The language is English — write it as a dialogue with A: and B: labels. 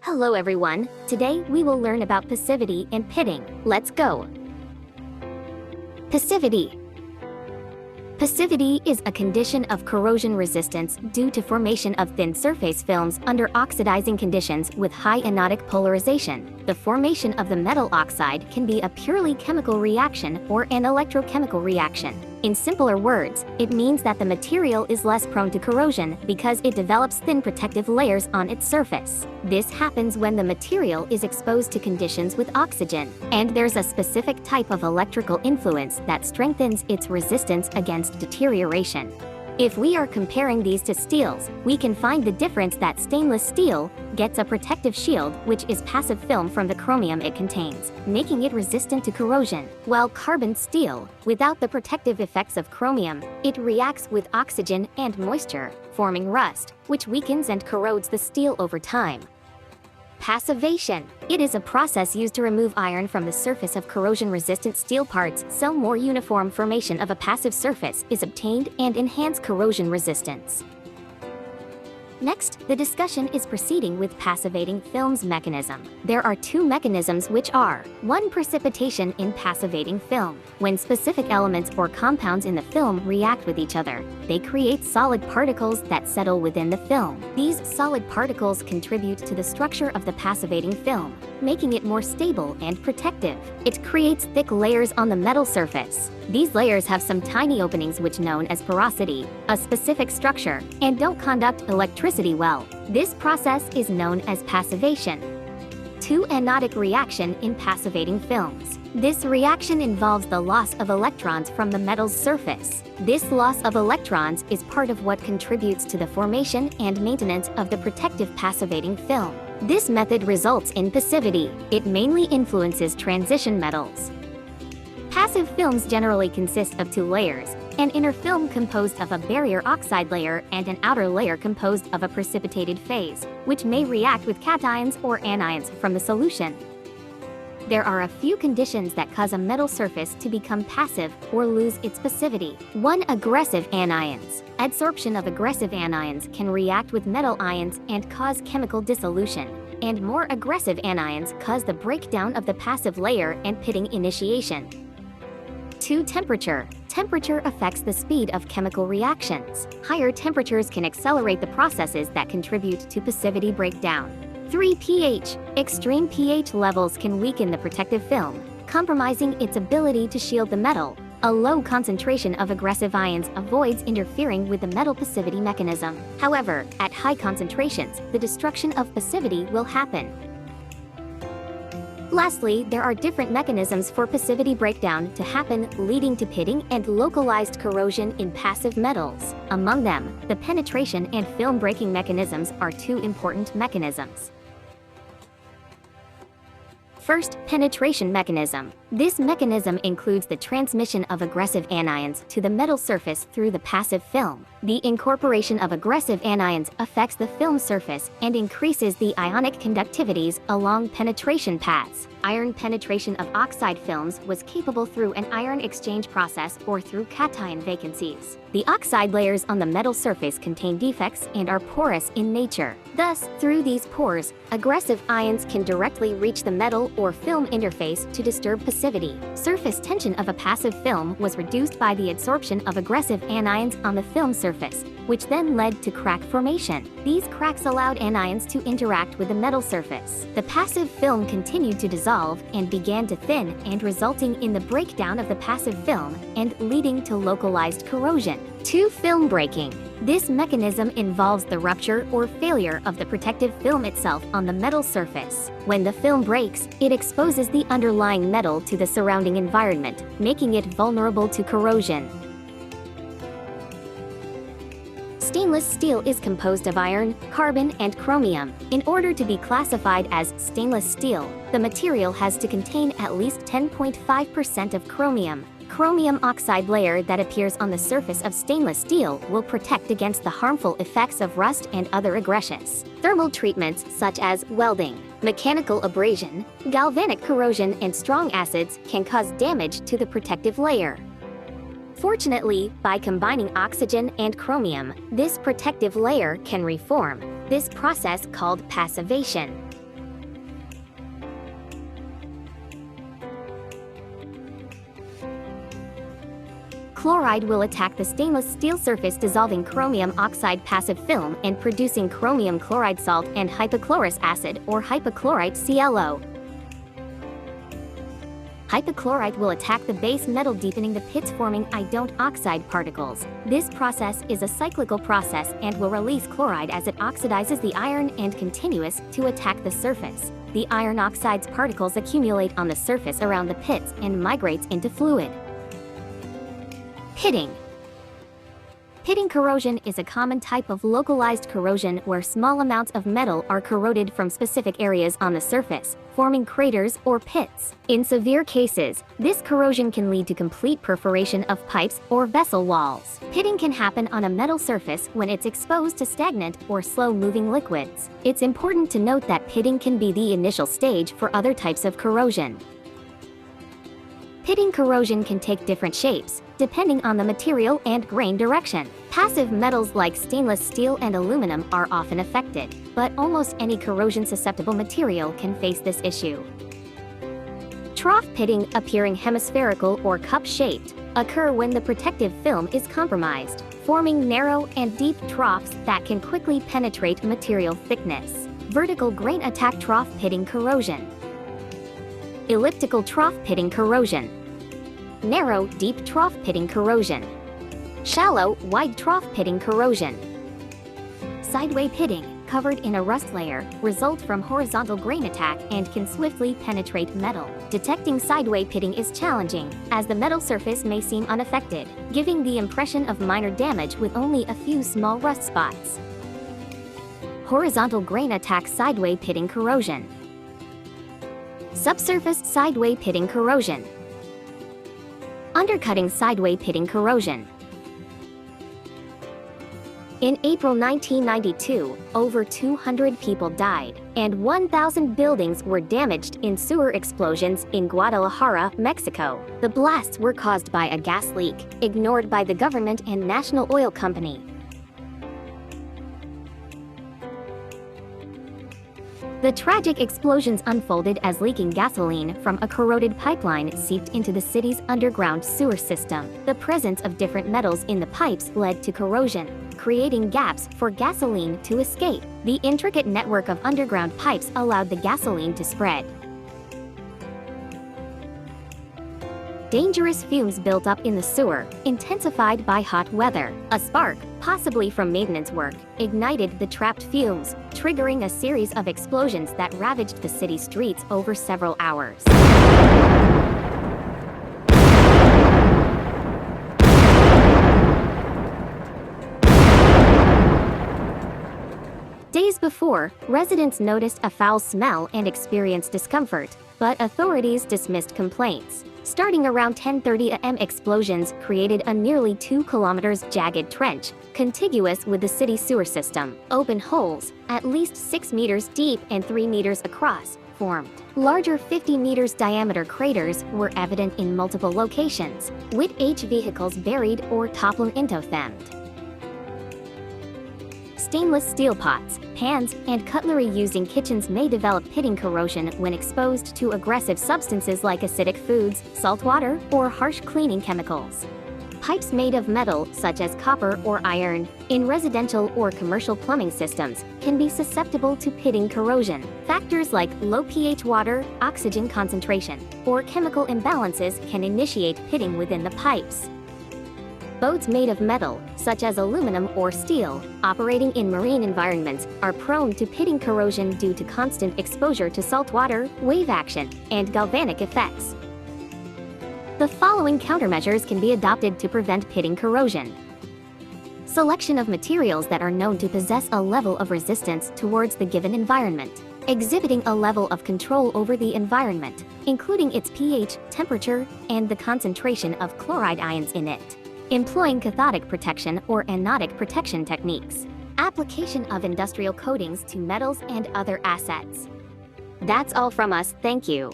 A: Hello everyone, today we will learn about passivity and pitting. Let's go! Passivity. Passivity is a condition of corrosion resistance due to formation of thin surface films under oxidizing conditions with high anodic polarization. The formation of the metal oxide can be a purely chemical reaction or an electrochemical reaction. In simpler words, it means that the material is less prone to corrosion because it develops thin protective layers on its surface. This happens when the material is exposed to conditions with oxygen, and there's a specific type of electrical influence that strengthens its resistance against deterioration. If we are comparing these to steels, we can find the difference that stainless steel gets a protective shield, which is passive film from the chromium it contains, making it resistant to corrosion, while carbon steel, without the protective effects of chromium, it reacts with oxygen and moisture, forming rust, which weakens and corrodes the steel over time. Passivation. It is a process used to remove iron from the surface of corrosion-resistant steel parts so more uniform formation of a passive surface is obtained and enhance corrosion resistance. Next, the discussion is proceeding with passivating films mechanism. There are two mechanisms which are: 1. Precipitation in passivating film. When specific elements or compounds in the film react with each other, they create solid particles that settle within the film. These solid particles contribute to the structure of the passivating film, making it more stable and protective. It creates thick layers on the metal surface. These layers have some tiny openings which known as porosity, a specific structure, and don't conduct electricity well. This process is known as passivation. 2. Anodic reaction in passivating films. This reaction involves the loss of electrons from the metal's surface. This loss of electrons is part of what contributes to the formation and maintenance of the protective passivating film. This method results in passivity. It mainly influences transition metals. Passive films generally consist of two layers, an inner film composed of a barrier oxide layer and an outer layer composed of a precipitated phase, which may react with cations or anions from the solution. There are a few conditions that cause a metal surface to become passive or lose its passivity. 1. Aggressive anions. Adsorption of aggressive anions can react with metal ions and cause chemical dissolution, and more aggressive anions cause the breakdown of the passive layer and pitting initiation. 2. Temperature. Temperature affects the speed of chemical reactions. Higher temperatures can accelerate the processes that contribute to passivity breakdown. 3. pH. Extreme pH levels can weaken the protective film, compromising its ability to shield the metal. A low concentration of aggressive ions avoids interfering with the metal passivity mechanism. However, at high concentrations, the destruction of passivity will happen. Lastly, there are different mechanisms for passivity breakdown to happen, leading to pitting and localized corrosion in passive metals. Among them, the penetration and film breaking mechanisms are two important mechanisms. First, penetration mechanism. This mechanism includes the transmission of aggressive anions to the metal surface through the passive film. The incorporation of aggressive anions affects the film surface and increases the ionic conductivities along penetration paths. Iron penetration of oxide films was capable through an ion exchange process or through cation vacancies. The oxide layers on the metal surface contain defects and are porous in nature. Thus, through these pores, aggressive ions can directly reach the metal or film interface to disturb passivity. Surface tension of a passive film was reduced by the adsorption of aggressive anions on the film surface, which then led to crack formation. These cracks allowed anions to interact with the metal surface. The passive film continued to dissolve and began to thin, and resulting in the breakdown of the passive film and leading to localized corrosion. 2. Film breaking. This mechanism involves the rupture or failure of the protective film itself on the metal surface. When the film breaks, it exposes the underlying metal to the surrounding environment, making it vulnerable to corrosion. Stainless steel is composed of iron, carbon, and chromium. In order to be classified as stainless steel, the material has to contain at least 10.5% of chromium. Chromium oxide layer that appears on the surface of stainless steel will protect against the harmful effects of rust and other aggressions. Thermal treatments such as welding, mechanical abrasion, galvanic corrosion, and strong acids can cause damage to the protective layer. Fortunately, by combining oxygen and chromium, this protective layer can reform. This process called passivation. Chloride will attack the stainless steel surface, dissolving chromium oxide passive film and producing chromium chloride salt and hypochlorous acid or hypochlorite ClO. Hypochlorite will attack the base metal, deepening the pits, forming iodine oxide particles. This process is a cyclical process and will release chloride as it oxidizes the iron and continues to attack the surface. The iron oxides particles accumulate on the surface around the pits and migrates into fluid. Pitting. Pitting corrosion is a common type of localized corrosion where small amounts of metal are corroded from specific areas on the surface, forming craters or pits. In severe cases, this corrosion can lead to complete perforation of pipes or vessel walls. Pitting can happen on a metal surface when it's exposed to stagnant or slow-moving liquids. It's important to note that pitting can be the initial stage for other types of corrosion. Pitting corrosion can take different shapes, depending on the material and grain direction. Passive metals like stainless steel and aluminum are often affected, but almost any corrosion-susceptible material can face this issue. Trough pitting, appearing hemispherical or cup-shaped, occur when the protective film is compromised, forming narrow and deep troughs that can quickly penetrate material thickness. Vertical grain attack trough pitting corrosion. Elliptical trough pitting corrosion. Narrow, deep trough pitting corrosion. Shallow, wide trough pitting corrosion. Sideway pitting, covered in a rust layer, result from horizontal grain attack and can swiftly penetrate metal. Detecting sideway pitting is challenging, as the metal surface may seem unaffected, giving the impression of minor damage with only a few small rust spots. Horizontal grain attack sideway pitting corrosion. Subsurface sideway pitting corrosion. Undercutting sideway pitting corrosion. In April 1992, over 200 people died, and 1,000 buildings were damaged in sewer explosions in Guadalajara, Mexico. The blasts were caused by a gas leak, ignored by the government and National Oil Company. The tragic explosions unfolded as leaking gasoline from a corroded pipeline seeped into the city's underground sewer system. The presence of different metals in the pipes led to corrosion, creating gaps for gasoline to escape. The intricate network of underground pipes allowed the gasoline to spread. Dangerous fumes built up in the sewer, intensified by hot weather. A spark, possibly from maintenance work, ignited the trapped fumes, triggering a series of explosions that ravaged the city streets over several hours. Days before, residents noticed a foul smell and experienced discomfort, but authorities dismissed complaints. Starting around 10:30 a.m., explosions created a nearly 2 kilometers jagged trench, contiguous with the city sewer system. Open holes, at least 6 meters deep and 3 meters across, formed. Larger 50 meters diameter craters were evident in multiple locations, with vehicles buried or toppling into them. Stainless steel pots, pans, and cutlery used in kitchens may develop pitting corrosion when exposed to aggressive substances like acidic foods, salt water, or harsh cleaning chemicals. Pipes made of metal, such as copper or iron, in residential or commercial plumbing systems, can be susceptible to pitting corrosion. Factors like low pH water, oxygen concentration, or chemical imbalances can initiate pitting within the pipes. Boats made of metal, such as aluminum or steel, operating in marine environments, are prone to pitting corrosion due to constant exposure to salt water, wave action, and galvanic effects. The following countermeasures can be adopted to prevent pitting corrosion. Selection of materials that are known to possess a level of resistance towards the given environment. Exhibiting a level of control over the environment, including its pH, temperature, and the concentration of chloride ions in it. Employing cathodic protection or anodic protection techniques. Application of industrial coatings to metals and other assets. That's all from us, thank you.